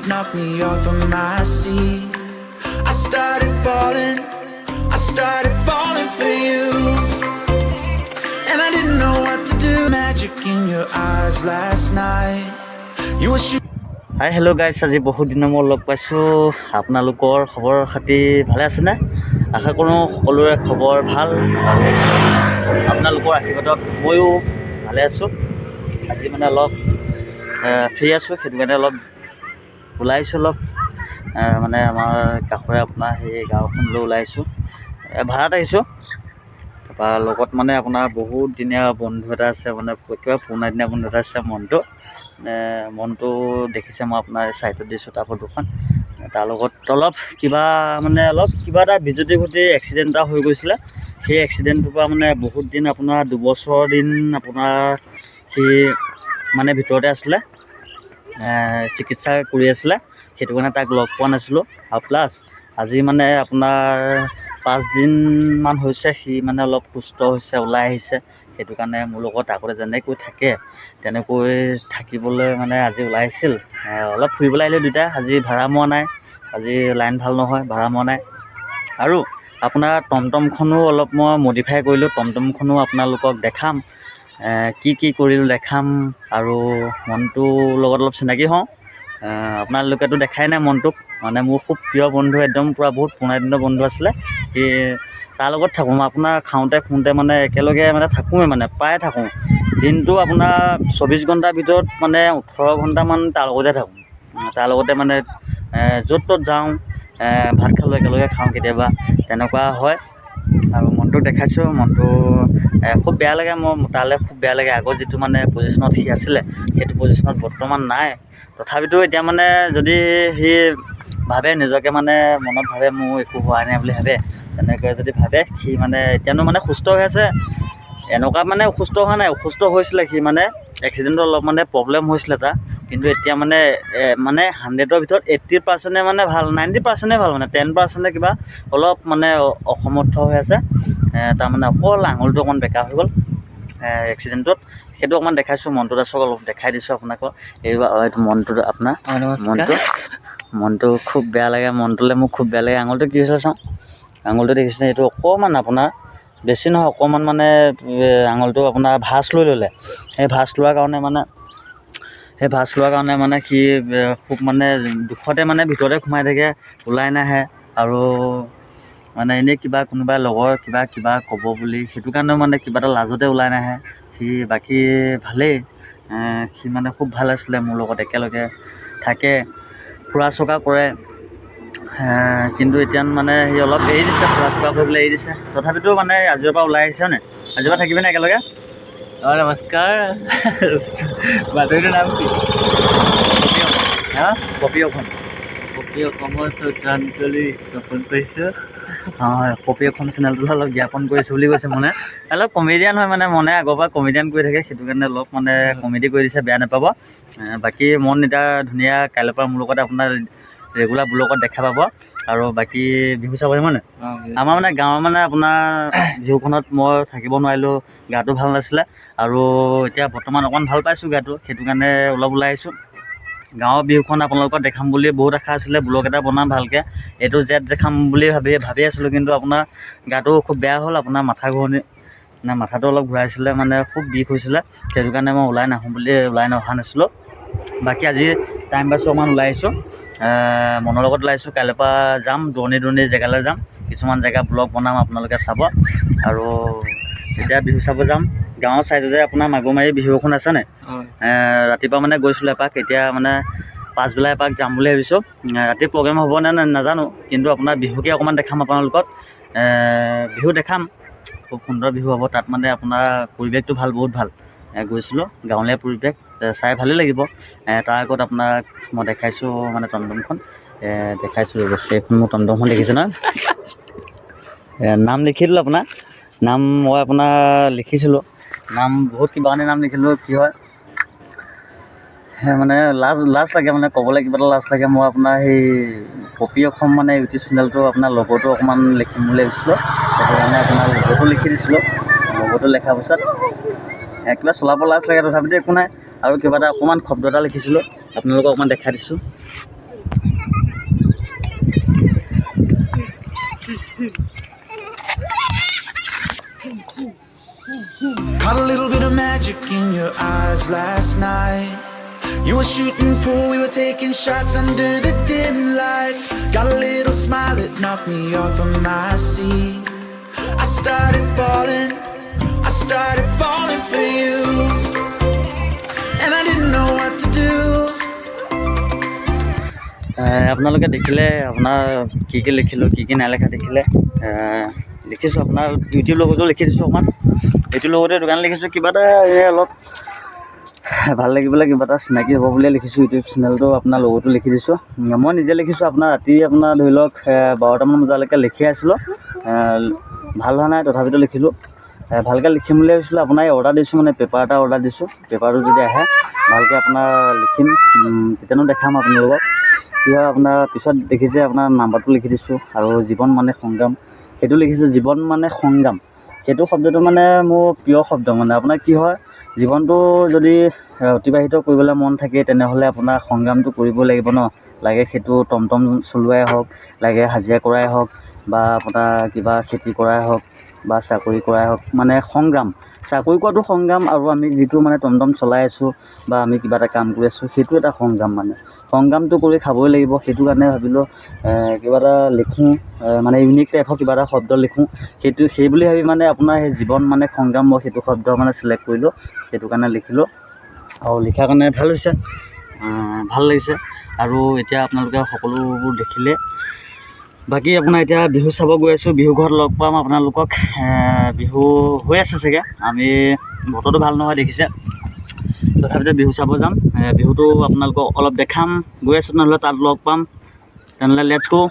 knocked me off of my seat. I started falling for you, and I didn't know what to do. Magic in your eyes last night. You were hi hello' গাইছ, আজি বহুত দিনৰ মূৰত লগ পাইছোঁ। আপোনালোকৰ খবৰ খাতি ভালে আছেনে? আশা কৰোঁ সকলোৰে খবৰ ভাল আৰু আপোনালোকৰ আশীৰ্বাদত ময়ো ভালে আছোঁ। আজি মানে অলপ ফ্ৰী আছোঁ, সেইটো কাৰণে অলপ ওলাইছোঁ। মানে আমাৰ কাষৰে আপোনাৰ সেই গাঁওখনলৈ ওলাইছোঁ, ভাড়াত আহিছোঁ। তাৰপৰা লগত মানে আপোনাৰ বহুত দিনীয়া বন্ধু এটা আছে, মানে একেবাৰে পুৰণা দিনীয়া বন্ধু এটা আছে। মনটো দেখিছে, মই আপোনাৰ চাইটত দিছোঁ তাৰ ফটোখন। তাৰ লগত অলপ কিবা এটা বিজুতি ঘটি এক্সিডেণ্ট এটা হৈ গৈছিলে। সেই এক্সিডেণ্টটোৰ পৰা মানে বহুত দিন, আপোনাৰ 2 বছৰ দিন আপোনাৰ সি মানে ভিতৰতে আছিলে, চিকিৎসা কৰি আছিলে। সেইটো কাৰণে তাক লগ পোৱা নাছিলোঁ। আৰু প্লাছ আজি মানে আপোনাৰ 5 দিনমান হৈছে সি মানে অলপ সুস্থ হৈছে, ওলাই আহিছে। সেইটো কাৰণে মোৰ লগত আগতে যেনেকৈ থাকে তেনেকৈ থাকিবলৈ মানে আজি ওলাই আহিছিল। অলপ ফুৰিবলৈ আহিলোঁ দুয়োটা। আজি ভাড়া মৰা নাই, আজি লাইন ভাল নহয়, ভাড়া মৰা নাই। আৰু আপোনাৰ টমটমখনো অলপ মই মডিফাই কৰিলোঁ। টমটমখনো আপোনালোকক দেখাম, কি কৰিলোঁ দেখাম। আৰু মনটোৰ লগত অলপ চিনাকি হওঁ। আপোনালোকেতো দেখাই নাই মনটোক, মানে মোৰ খুব প্ৰিয় বন্ধু, একদম পূৰা বহুত পুৰণা দিনৰ বন্ধু আছিলে। সি তাৰ লগত থাকোঁ মই, আপোনাৰ খাওঁতে শুওঁতে মানে একেলগে মানে থাকোঁৱেই, মানে প্ৰায়ে থাকোঁ। দিনটো আপোনাৰ 24 ঘণ্টাৰ ভিতৰত মানে 18 ঘণ্টামান তাৰ লগতে থাকোঁ। তাৰ লগতে মানে য'ত ত'ত যাওঁ, ভাত খালোঁ একেলগে খাওঁ, কেতিয়াবা তেনেকুৱা হয়। আৰু মনটোক দেখাইছোঁ, মনটো খুব বেয়া লাগে। মোৰ তালৈ খুব বেয়া লাগে। আগত যিটো মানে পজিশ্যনত সি আছিলে, সেইটো পজিশ্যনত বৰ্তমান নাই। তথাপিতো এতিয়া মানে যদি সি ভাবে, নিজকে মানে মনত ভাবে মোৰ একো হোৱা নাই বুলি ভাবে, তেনেকৈ যদি ভাবে, সি মানে এতিয়ানো মানে সুস্থ হৈ আছে। এনেকুৱা মানে অসুস্থ হোৱা নাই, অসুস্থ হৈছিলে সি, মানে এক্সিডেণ্টত অলপ মানে প্ৰব্লেম হৈছিলে তাৰ। কিন্তু এতিয়া মানে 100ৰ ভিতৰত 80% মানে ভাল, 90% ভাল, মানে 10% কিবা অলপ মানে অসমৰ্থ হৈ আছে। তাৰমানে অকল আঙুলটো অকণমান বেকা হৈ গ'ল এক্সিডেণ্টত। সেইটো অকণমান দেখাইছোঁ, মনটো চাওক, অলপ দেখাই দিছোঁ আপোনালোকক। এইটো মনটো আপোনাৰ মনটো খুব বেয়া লাগে। মনটোলৈ মোক খুব বেয়া লাগে। আঙুলটো কি হৈছে চাওঁ, আঙুলটো দেখিছে, এইটো অকণমান আপোনাৰ বেছি নহয়, অকণমান মানে আঙুলটো আপোনাৰ ভাঁজ লৈ ল'লে। সেই ভাঁজ লোৱাৰ কাৰণে মানে সি খুব মানে দুখতে মানে ভিতৰতে সোমাই থাকে, ওলাই নাহে। আৰু মানে এনেই কোনোবাই লগৰ কিবা ক'ব বুলি, সেইটো কাৰণেও মানে কিবা এটা লাজতে ওলাই নাহে সি। বাকী ভালেই, সি মানে খুব ভাল আছিলে, মোৰ লগত একেলগে থাকে, ফুৰা চকা কৰে। কিন্তু এতিয়া মানে সি অলপ এৰি দিছে, ফুৰা চকা কৰিবলৈ এৰি দিছে। তথাপিতো মানে আজিৰ পৰা ওলাই আহিছে নে? আজিৰ পৰা থাকিবিনে একেলগে? নমস্কাৰ। বাতৰিটোৰ নাম কি? কপি অসম শ্ৰদ্ধাঞ্জলি জ্ঞাপন কৰিছোঁ। হয়, কপি অসম চেনেলটো অলপ জ্ঞাপন কৰিছোঁ বুলি কৈছে। অলপ কমেডিয়ান হয়, মানে আগৰ পৰা কমেডিয়ান কৰি থাকে, সেইটো কাৰণে অলপ মানে কমেডি কৰি দিছে, বেয়া নাপাব। বাকী মন এতিয়া ধুনীয়া। কাইলৈৰ পৰা মোৰ লগত আপোনাৰ ৰেগুলাৰ ব্লগত দেখা পাব। আৰু বাকী বিহু চাব আহিব নে? আমাৰ মানে গাঁৱৰ মানে আপোনাৰ বিহুখনত মই থাকিব নোৱাৰিলোঁ, গাটো ভাল নাছিলে। আৰু এতিয়া বৰ্তমান অকণমান ভাল পাইছোঁ গাটো, সেইটো কাৰণে অলপ ওলাই আহিছোঁ। গাঁৱৰ বিহুখন আপোনালোকক দেখাম বুলি বহুত আশা আছিলে, ব্লগ এটা বনাম ভালকৈ, এইটো জেড দেখাম বুলি ভাবি আছিলোঁ। কিন্তু আপোনাৰ গাটো খুব বেয়া হ'ল, আপোনাৰ মাথাটো অলপ ঘূৰাইছিলে, মানে খুব বিষ হৈছিলে। সেইটো কাৰণে মই ওলাই অহা নাছিলোঁ। বাকী আজি টাইম পাইছোঁ, অকণমান ওলাই আহিছোঁ, মনৰ লগত ওলাইছোঁ। কাইলৈৰ পৰা যাম, দূৰণি জেগালৈ যাম, কিছুমান জেগা ব্লগ বনাম, আপোনালোকে চাব। আৰু এতিয়া বিহু চাব যাম। গাঁৱৰ ছাইডতে আপোনাৰ মাগুৰমাৰী বিহু এখন আছে নাই? ৰাতিপুৱা মানে গৈছিলোঁ এপাক, এতিয়া মানে পাছবেলা এপাক যাম বুলি ভাবিছোঁ। ৰাতি প্ৰগ্ৰেম হ'ব নে নাজানো, কিন্তু আপোনাৰ বিহুকে অকণমান দেখাম আপোনালোকক। বিহু দেখাম, খুব সুন্দৰ বিহু হ'ব তাত। মানে আপোনাৰ পৰিৱেশটো বহুত ভাল। গৈছিলোঁ, গাঁৱলীয়া পৰিৱেশ চাই ভালেই লাগিব। তাৰ আগত আপোনাক মই দেখাইছোঁ, মানে টমটমখন দেখাইছোঁ। সেইখন মোৰ টমটমখন দেখিছে নহয়? নাম লিখি দিলোঁ আপোনাৰ, নাম মই আপোনাৰ লিখিছিলোঁ, নাম বহুত কিবাখিনি নাম লিখিলোঁ। কি হয় মানে লাজ লাগে, মানে ক'বলৈ কিবা এটা লাজ লাগে। মই আপোনাৰ সেই কপি অসম মানে ইউটিউব চেনেলটো আপোনাৰ লগতো অকণমান লিখিম বুলি ভাবিছিলোঁ। সেইটো কাৰণে আপোনাৰ লগতো লিখি দিছিলোঁ। লগতো লেখাৰ পিছত কিবা চলাব লাজ লাগে, তথাপিতো একো নাই। আৰু কিবা এটা অকণমান শব্দ এটা লিখিছিলোঁ, আপোনালোকক অকণমান দেখাই দিছোঁ। Caught a little bit of magic in your eyes last night. You were shooting pool, we were taking shots under the dim lights. Got a little smile that knocked me off of my seat. I started falling for you, and I didn't know what to do. আপোনালোকে দেখিলে আপোনাৰ কি লিখিলোঁ কি নালেখা দেখিলে লিখিছোঁ আপোনাৰ YouTube লগতো লিখি দিছোঁ অকণমান এইটোৰ লগতে দোকান লিখিছোঁ কিবা এটা অলপ ভাল লাগিবলৈ কিবা এটা চিনাকি হ'ব বুলিয়ে লিখিছোঁ ইউটিউব চেনেলটো আপোনাৰ লগতো লিখি দিছোঁ মই নিজে লিখিছোঁ আপোনাৰ ৰাতি আপোনাৰ ধৰি লওক 12টামান বজালৈকে লিখি আছিলোঁ ভাল হোৱা নাই তথাপিতো লিখিলোঁ ভালকৈ লিখিম বুলি ভাবিছিলোঁ আপোনাৰ অৰ্ডাৰ দিছোঁ মানে পেপাৰ এটা অৰ্ডাৰ দিছোঁ পেপাৰটো যদি আহে ভালকৈ আপোনাৰ লিখিম তেতিয়ানো দেখাম আপোনালোকক কি হয় আপোনাৰ পিছত দেখিছে আপোনাৰ নাম্বাৰটো লিখি দিছোঁ আৰু জীৱন মানে সংগ্ৰাম সেইটো লিখিছোঁ জীৱন মানে সংগ্ৰাম সেইটো শব্দটো মানে মোৰ প্ৰিয় শব্দ মানে আপোনাৰ কি হয় জীৱনটো যদি অতিবাহিত কৰিবলৈ মন থাকে তেনেহ'লে আপোনাৰ সংগ্ৰামটো কৰিব লাগিব ন লাগে সেইটো টমটম চলোৱাই হওক লাগে হাজিৰা কৰাই হওক বা আপোনাৰ কিবা খেতি কৰাই হওক বা চাকৰি কৰাই হওক মানে সংগ্ৰাম চাকৰি কৰাটো সংগ্ৰাম আৰু আমি যিটো মানে টমটম চলাই আছোঁ বা আমি কিবা এটা কাম কৰি আছোঁ সেইটো এটা সংগ্ৰাম মানে সংগ্ৰামটো কৰি খাবই লাগিব সেইটো কাৰণে ভাবিলোঁ কিবা এটা লিখোঁ মানে ইউনিক টাইপৰ কিবা এটা শব্দ লিখোঁ সেই বুলি ভাবি মানে আপোনাৰ সেই জীৱন মানে সংগ্ৰাম মই সেইটো শব্দ মানে চিলেক্ট কৰিলোঁ সেইটো কাৰণে লিখিলোঁ আৰু লিখাৰ কাৰণে ভাল হৈছে ভাল লাগিছে আৰু এতিয়া আপোনালোকে সকলোবোৰ দেখিলে বাকী আপোনাৰ এতিয়া বিহু চাব গৈ আছোঁ বিহু ঘৰত লগ পাম আপোনালোকক বিহু হৈ আছে চাগে আমি বতৰটো ভাল নহয় দেখিছে তথাপিতো বিহু চাব যাম বিহুটো আপোনালোকক অলপ দেখাম গৈ আছোঁ নহ'লে তাত লগ পাম তেনেহ'লে লেটছ গো